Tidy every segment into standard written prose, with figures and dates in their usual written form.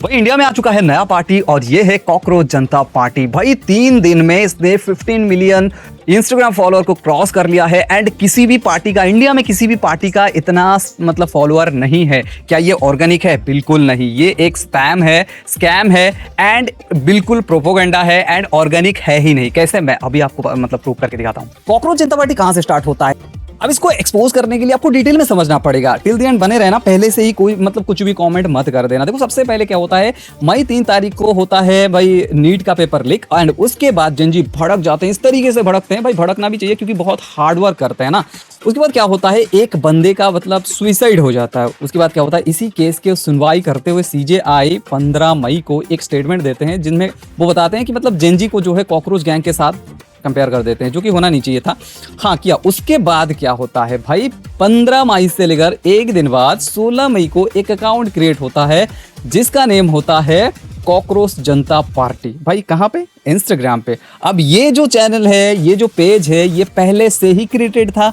भाई इंडिया में आ चुका है नया पार्टी और ये है कॉकरोच जनता पार्टी। भाई 3 दिन में इसने 15 मिलियन इंस्टाग्राम फॉलोअर को क्रॉस कर लिया है एंड किसी भी पार्टी का इंडिया में किसी भी पार्टी का इतना मतलब फॉलोअर नहीं है। क्या ये ऑर्गेनिक है? बिल्कुल नहीं, ये एक स्पैम है, स्कैम है एंड बिल्कुल प्रोपोगेंडा है एंड ऑर्गेनिक है ही नहीं। कैसे? मैं अभी आपको मतलब प्रूव करके दिखाता हूँ। कॉकरोच जनता पार्टी कहाँ से स्टार्ट होता है, अब इसको एक्सपोज करने के लिए आपको डिटेल में समझना पड़ेगा। टिल द एंड बने रहना, पहले से ही कोई मतलब कुछ भी कमेंट मत कर देना। देखो सबसे पहले क्या होता है, मई 3 तारीख को होता है भाई नीट का पेपर लीक एंड उसके बाद जेनजी भड़क जाते हैं। इस तरीके से भड़कते हैं, भाई भड़कना भी चाहिए क्योंकि बहुत हार्ड वर्क करते हैं ना। उसके बाद क्या होता है, एक बंदे का मतलब सुइसाइड हो जाता है। उसके बाद क्या होता है, इसी केस के सुनवाई करते हुए सीजेआई 15 मई को एक स्टेटमेंट देते हैं जिनमें वो बताते हैं कि मतलब जेनजी को जो है कॉकरोच गैंग के साथ कंपेयर कर देते हैं, जो कि होना नहीं चाहिए था। हाँ किया। उसके बाद क्या होता है भाई, 15 मई से लेकर एक दिन बाद 16 मई को एक अकाउंट क्रिएट होता है जिसका नेम होता है कॉकरोच जनता पार्टी। भाई कहाँ पे? इंस्टाग्राम पे। अब ये जो चैनल है, ये जो पेज है, ये पहले से ही क्रिएटेड था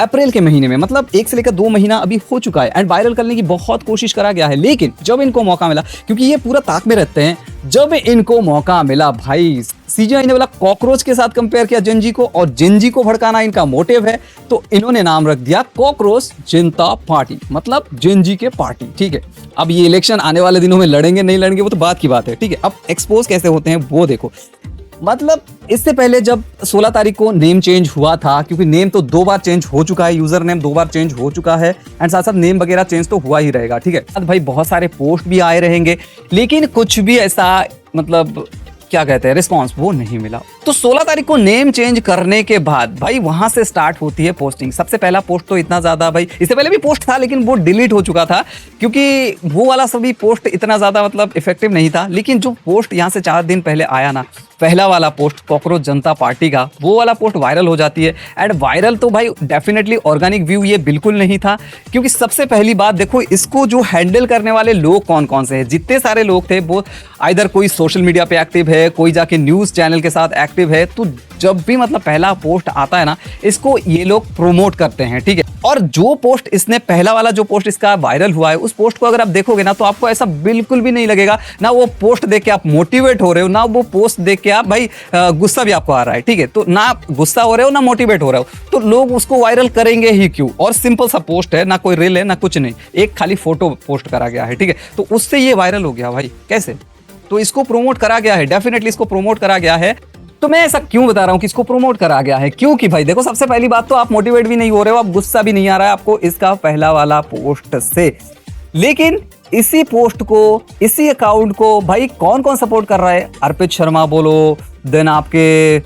अप्रैल के महीने में, मतलब 1 से लेकर 2 महीना अभी हो चुका है एंड वायरल करने की बहुत कोशिश करा गया है। लेकिन जब इनको मौका मिला, क्योंकि ये पूरा ताक में रहते हैं, जब इनको मौका मिला भाई सीजीआई ने बोला कॉकरोच के साथ कंपेयर किया जेनजी को और जेनजी को भड़काना इनका मोटिव है, तो इन्होंने नाम रख दिया कॉकरोच जनता पार्टी, मतलब जेनजी के पार्टी। ठीक है, अब ये इलेक्शन आने वाले दिनों में लड़ेंगे नहीं लड़ेंगे वो तो बात की बात है। ठीक है, अब एक्सपोज कैसे होते हैं वो देखो। मतलब इससे पहले जब 16 तारीख को नेम चेंज हुआ था, क्योंकि नेम तो 2 बार चेंज हो चुका है, यूजर नेम 2 बार चेंज हो चुका है एंड साथ साथ नेम वगैरह चेंज तो हुआ ही रहेगा। ठीक है भाई, बहुत सारे पोस्ट भी आए रहेंगे लेकिन कुछ भी ऐसा मतलब क्या कहते हैं रिस्पॉन्स वो नहीं मिला। तो 16 तारीख को नेम चेंज करने के बाद भाई वहां से स्टार्ट होती है पोस्टिंग। सबसे पहला पोस्ट तो इतना ज्यादा, भाई इससे पहले भी पोस्ट था लेकिन वो डिलीट हो चुका था क्योंकि वो वाला सभी पोस्ट इतना ज्यादा मतलब इफेक्टिव नहीं था। लेकिन जो पोस्ट यहाँ से 4 दिन पहले आया ना, पहला वाला पोस्ट कॉकरोच जनता पार्टी का, वो वाला पोस्ट वायरल हो जाती है एंड वायरल तो भाई डेफिनेटली ऑर्गेनिक व्यू ये बिल्कुल नहीं था। क्योंकि सबसे पहली बात देखो, इसको जो हैंडल करने वाले लोग कौन कौन से हैं, जितने सारे लोग थे वो आइदर कोई सोशल मीडिया पे एक्टिव है, कोई जाके न्यूज़ चैनल के साथ एक्टिव है। तो जब भी मतलब पहला पोस्ट आता है ना, इसको ये लोग प्रोमोट करते हैं। ठीक है, और जो पोस्ट इसने पहला वाला जो पोस्ट इसका वायरल हुआ है, उस पोस्ट को अगर आप देखोगे ना तो आपको ऐसा बिल्कुल भी नहीं लगेगा, ना वो पोस्ट देख के आप मोटिवेट हो रहे हो, ना वो पोस्ट देख के आप भाई गुस्सा भी आपको आ रहा है। ठीक है, तो ना आप गुस्सा हो रहे हो ना मोटिवेट हो रहे हो, तो लोग उसको वायरल करेंगे ही क्यों? और सिंपल सा पोस्ट है, ना कोई रील है ना कुछ नहीं, एक खाली फोटो पोस्ट करा गया है। ठीक है, तो उससे ये वायरल हो गया भाई। कैसे? तो इसको प्रोमोट करा गया है, डेफिनेटली इसको प्रोमोट करा गया है। तो मैं ऐसा क्यों बता रहा हूं कि इसको प्रोमोट करा गया है? क्योंकि भाई देखो, सबसे पहली बात तो आप मोटिवेट भी नहीं हो रहे हो, आप गुस्सा भी नहीं आ रहा है आपको इसका पहला वाला पोस्ट से। लेकिन इसी पोस्ट को, इसी अकाउंट को भाई कौन कौन सपोर्ट कर रहा है? अर्पित शर्मा बोलो, देन आपके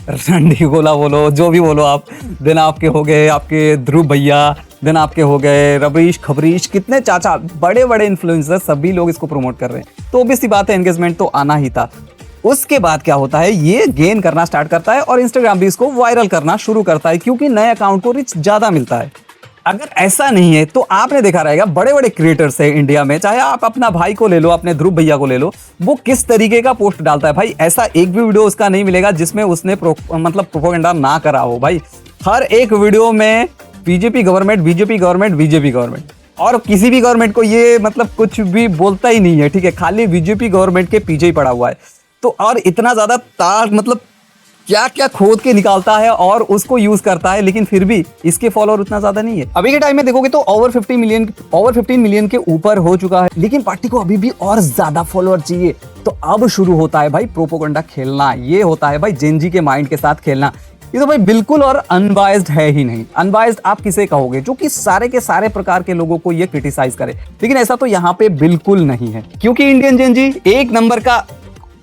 रणदीप गोला बोलो, जो भी बोलो आप, देन आपके हो गए आपके ध्रुव भैया, देन आपके हो गए रवीश खबरीश, कितने चाचा बड़े बड़े इन्फ्लुएंसर, सभी लोग इसको प्रमोट कर रहे हैं। तो ऑब्वियस सी बात है, एंगेजमेंट तो आना ही था। उसके बाद क्या होता है, ये गेन करना स्टार्ट करता है और इंस्टाग्राम भी इसको वायरल करना शुरू करता है क्योंकि नए अकाउंट को रिच ज्यादा मिलता है। अगर ऐसा नहीं है तो आपने देखा रहेगा बड़े बड़े क्रिएटर्स है इंडिया में, चाहे आप अपना भाई को ले लो, अपने ध्रुव भैया को ले लो, वो किस तरीके का पोस्ट डालता है भाई। ऐसा एक भी वीडियो उसका नहीं मिलेगा जिसमें उसने मतलब प्रोपेगेंडा ना करा हो। भाई हर एक वीडियो में BJP government, BJP government, BJP government, और किसी भी गवर्नमेंट को ये मतलब कुछ भी बोलता ही नहीं है। ठीक है, खाली बीजेपी गवर्नमेंट के पीछे ही पड़ा हुआ है। तो और इतना ज्यादा तार मतलब क्या क्या खोद के निकालता है और उसको यूज करता है, लेकिन फिर भी इसके फॉलोअर उतना ज्यादा नहीं है। अभी के टाइम में देखोगे तो ओवर 15 मिलियन के ऊपर हो चुका है, लेकिन पार्टी को अभी भी और ज्यादा फॉलोअर चाहिए। तो अब शुरू होता है भाई प्रोपोगेंडा खेलना, ये होता है भाई जेनजी के माइंड के साथ खेलना। ये तो भाई बिल्कुल और अनबायस्ड है ही नहीं। अनबायस्ड आप किसे कहोगे? जो कि सारे के सारे प्रकार के लोगों को ये क्रिटिसाइज करे, लेकिन ऐसा तो यहाँ पे बिल्कुल नहीं है क्योंकि इंडियन जेनजी एक नंबर का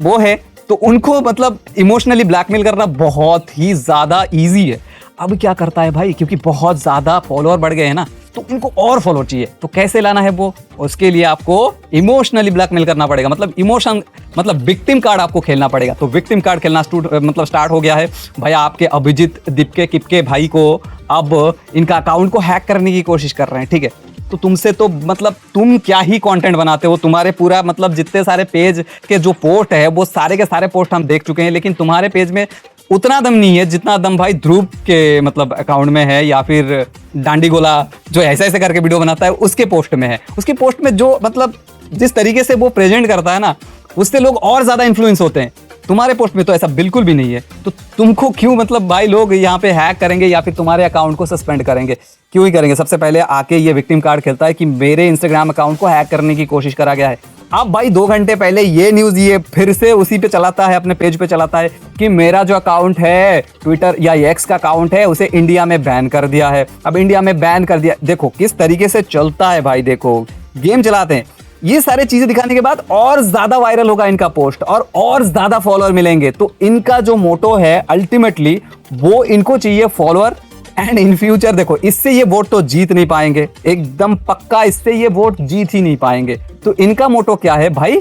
वो है, तो उनको मतलब इमोशनली ब्लैकमेल करना बहुत ही ज्यादा इजी है। अब क्या करता है भाई, क्योंकि बहुत ज्यादा फॉलोअर बढ़ गए हैं ना, तो इनको और फॉलो चाहिए। तो कैसे लाना है वो? उसके लिए आपको इमोशनली ब्लैकमेल करना पड़ेगा, मतलब इमोशन मतलब विक्टिम कार्ड आपको खेलना पड़ेगा। तो विक्टिम कार्ड खेलना मतलब स्टार्ट हो गया है भाई। आपके अभिजीत दीपके किपके भाई को अब इनका अकाउंट को हैक करने की कोशिश कर रहे हैं। ठीक है, तो तुमसे तो मतलब तुम क्या ही कंटेंट बनाते हो, तुम्हारे पूरा मतलब जितने सारे पेज के जो पोस्ट है वो सारे के सारे पोस्ट हम देख चुके हैं, लेकिन तुम्हारे पेज में उतना दम नहीं है जितना दम भाई ध्रुव के मतलब अकाउंट में है, या फिर डांडी गोला जो ऐसे ऐसे करके वीडियो बनाता है उसके पोस्ट में है। उसके पोस्ट में जो मतलब जिस तरीके से वो प्रेजेंट करता है ना, उससे लोग और ज्यादा इन्फ्लुएंस होते हैं। तुम्हारे पोस्ट में तो ऐसा बिल्कुल भी नहीं है, तो तुमको क्यों मतलब भाई लोग यहाँ पे हैक करेंगे या फिर तुम्हारे अकाउंट को सस्पेंड करेंगे? क्यों ही करेंगे? सबसे पहले आके ये विक्टिम कार्ड खेलता है कि मेरे इंस्टाग्राम अकाउंट को हैक करने की कोशिश करा गया है। अब भाई 2 घंटे पहले ये न्यूज ये फिर से उसी पे चलाता है, अपने पेज पे चलाता है कि मेरा जो अकाउंट है ट्विटर या एक्स का अकाउंट है उसे इंडिया में बैन कर दिया है। अब इंडिया में बैन कर दिया, देखो किस तरीके से चलता है भाई, देखो गेम चलाते हैं। ये सारे चीजें दिखाने के बाद और ज्यादा वायरल होगा इनका पोस्ट और ज्यादा फॉलोअर मिलेंगे। तो इनका जो मोटो है अल्टीमेटली वो इनको चाहिए फॉलोअर, एंड इन फ्यूचर देखो इससे ये वोट तो जीत नहीं पाएंगे, एकदम पक्का इससे ये वोट जीत ही नहीं पाएंगे। तो इनका मोटो क्या है भाई,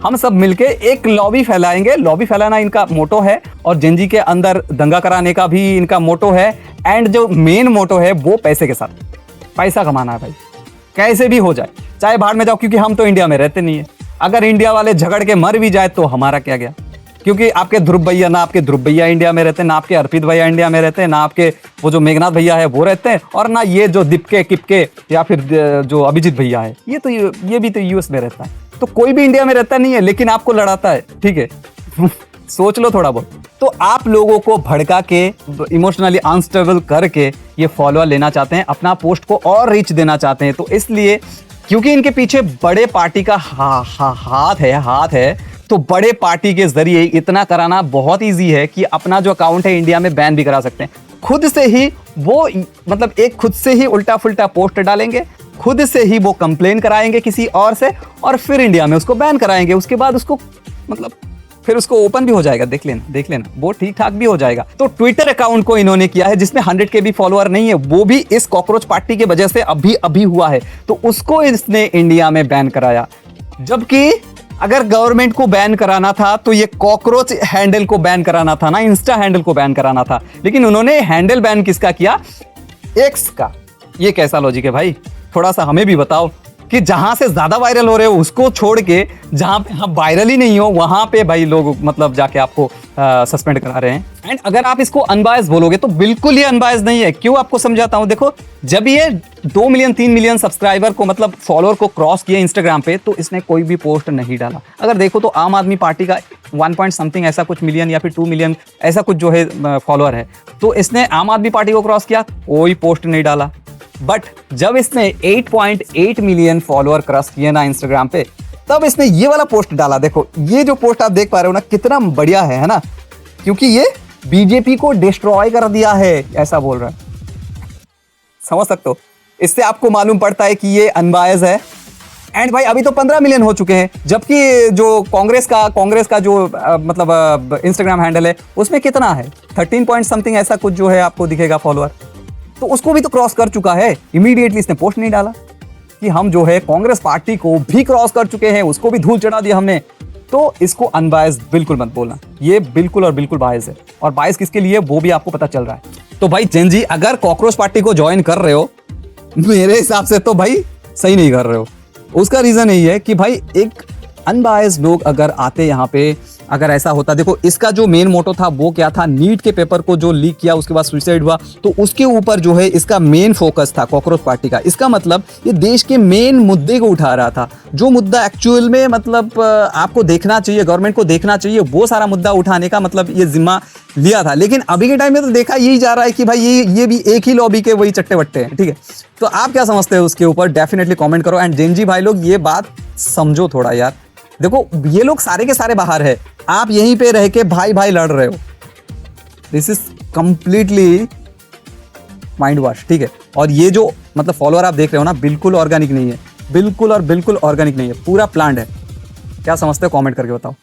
हम सब मिलके एक लॉबी फैलाएंगे। लॉबी फैलाना इनका मोटो है, और जेनजी के अंदर दंगा कराने का भी इनका मोटो है। एंड जो मेन मोटो है वो पैसे के साथ, पैसा कमाना है भाई, कैसे भी हो जाए, चाहे बाहर में जाओ, क्योंकि हम तो इंडिया में रहते नहीं है। अगर इंडिया वाले झगड़ के मर भी जाए तो हमारा क्या गया, क्योंकि आपके ध्रुव भैया, ना आपके ध्रुव भैया इंडिया में रहते हैं, ना आपके अर्पित भैया इंडिया में रहते हैं, ना आपके वो जो मेघनाथ भैया है वो रहते हैं, और ना ये जो दीपके किपके या फिर जो अभिजीत भैया है ये भी तो यूएस में रहता है। तो कोई भी इंडिया में रहता नहीं है, लेकिन आपको लड़ाता है, ठीक है। सोच लो थोड़ा बहुत। तो आप लोगों को भड़का के, इमोशनली अनस्टेबल करके ये फॉलोअर लेना चाहते हैं, अपना पोस्ट को और रीच देना चाहते हैं। तो इसलिए क्योंकि इनके पीछे बड़े पार्टी का हाथ है, तो बड़े पार्टी के जरिए इतना कराना बहुत इजी है कि अपना जो अकाउंट है इंडिया में बैन भी करा सकते हैं। खुद से ही वो मतलब खुद से ही उल्टा फुल्टा पोस्ट डालेंगे, खुद से ही वो कंप्लेन कराएंगे किसी और से, और फिर इंडिया में उसको बैन कराएंगे। उसके बाद उसको मतलब फिर उसको ओपन भी हो जाएगा, देख लेना वो ठीक ठाक भी हो जाएगा। तो ट्विटर अकाउंट को इन्होंने किया है जिसमें 100 के भी फॉलोअर नहीं है, वो भी इस कॉकरोच पार्टी की वजह से अभी हुआ है। तो उसको इसने इंडिया में बैन कराया, जबकि अगर गवर्नमेंट को बैन कराना था तो ये कॉकरोच हैंडल को बैन कराना था ना, इंस्टा हैंडल को बैन कराना था। लेकिन उन्होंने हैंडल बैन किसका किया? एक्स का। ये कैसा लॉजिक है भाई? थोड़ा सा हमें भी बताओ कि जहां से ज्यादा वायरल हो रहे हो उसको छोड़ के जहां पे हम वायरल ही नहीं हो वहां पे भाई लोग मतलब जाके आपको सस्पेंड करा रहे हैं। एंड अगर आप इसको अनबायस बोलोगे तो बिल्कुल ही अनबायस नहीं है। क्यों आपको समझाता हूं, देखो जब ये 2 मिलियन 3 मिलियन सब्सक्राइबर को मतलब फॉलोअर को क्रॉस किया इंस्टाग्राम पे, तो इसने कोई भी पोस्ट नहीं डाला। अगर देखो तो आम आदमी पार्टी का 1 पॉइंट समथिंग ऐसा कुछ मिलियन या फिर 2 मिलियन ऐसा कुछ जो है फॉलोअर है, तो इसने आम आदमी पार्टी को क्रॉस किया, कोई पोस्ट नहीं डाला। बट जब इसने 8.8 मिलियन फॉलोअर क्रॉस किए ना इंस्टाग्राम पे, तब इसने ये वाला पोस्ट डाला। देखो ये जो पोस्ट आप देख पा रहे हो ना, कितना बढ़िया है ना, क्योंकि ये बीजेपी को डिस्ट्रॉय कर दिया है, ऐसा बोल रहा है। समझ सकते हो? इससे आपको मालूम पड़ता है कि ये अनबायस है। एंड भाई अभी तो 15 मिलियन हो चुके हैं, जबकि जो कांग्रेस का जो मतलब इंस्टाग्राम हैंडल है उसमें कितना है? 13 पॉइंट समथिंग ऐसा कुछ जो है आपको दिखेगा फॉलोअर। तो उसको भी तो क्रॉस कर चुका है। इमीडिएटली इसने पोस्ट नहीं डाला कि हम जो है कांग्रेस पार्टी को भी क्रॉस कर चुके हैं, उसको भी धूल चढ़ा दिया हमने। तो इसको अनबायस बिल्कुल मत बोलना, ये बिल्कुल और बिल्कुल बायस है। और बायस किसके लिए वो भी आपको पता चल रहा है। तो भाई जेनजी अगर कॉकरोच पार्टी को ज्वाइन कर रहे हो, मेरे हिसाब से तो भाई सही नहीं कर रहे हो। उसका रीजन यही है कि भाई एक अनबायस लोग अगर आते यहाँ पे, अगर ऐसा होता, देखो इसका जो मेन मोटो था वो क्या था, नीट के पेपर को जो लीक किया उसके बाद सुसाइड हुआ, तो उसके ऊपर जो है इसका मेन फोकस था कॉकरोच पार्टी का। इसका मतलब ये देश के मेन मुद्दे को उठा रहा था, जो मुद्दा एक्चुअल में मतलब आपको देखना चाहिए, गवर्नमेंट को देखना चाहिए, वो सारा मुद्दा उठाने का मतलब ये जिम्मा लिया था। लेकिन अभी के टाइम में तो देखा यही जा रहा है कि भाई ये भी एक ही लॉबी के वही चट्टे बट्टे हैं, ठीक है। तो आप क्या समझते हो उसके ऊपर डेफिनेटली कॉमेंट करो। एंड जेनजी भाई लोग ये बात समझो थोड़ा यार, देखो ये लोग सारे के सारे बाहर है, आप यहीं पे रह के भाई भाई लड़ रहे हो। This is completely mind wash, ठीक है। और ये जो मतलब फॉलोअर आप देख रहे हो ना, बिल्कुल ऑर्गेनिक नहीं है, बिल्कुल और बिल्कुल ऑर्गेनिक नहीं है, पूरा प्लान्ड है। क्या समझते हो? कमेंट करके बताओ।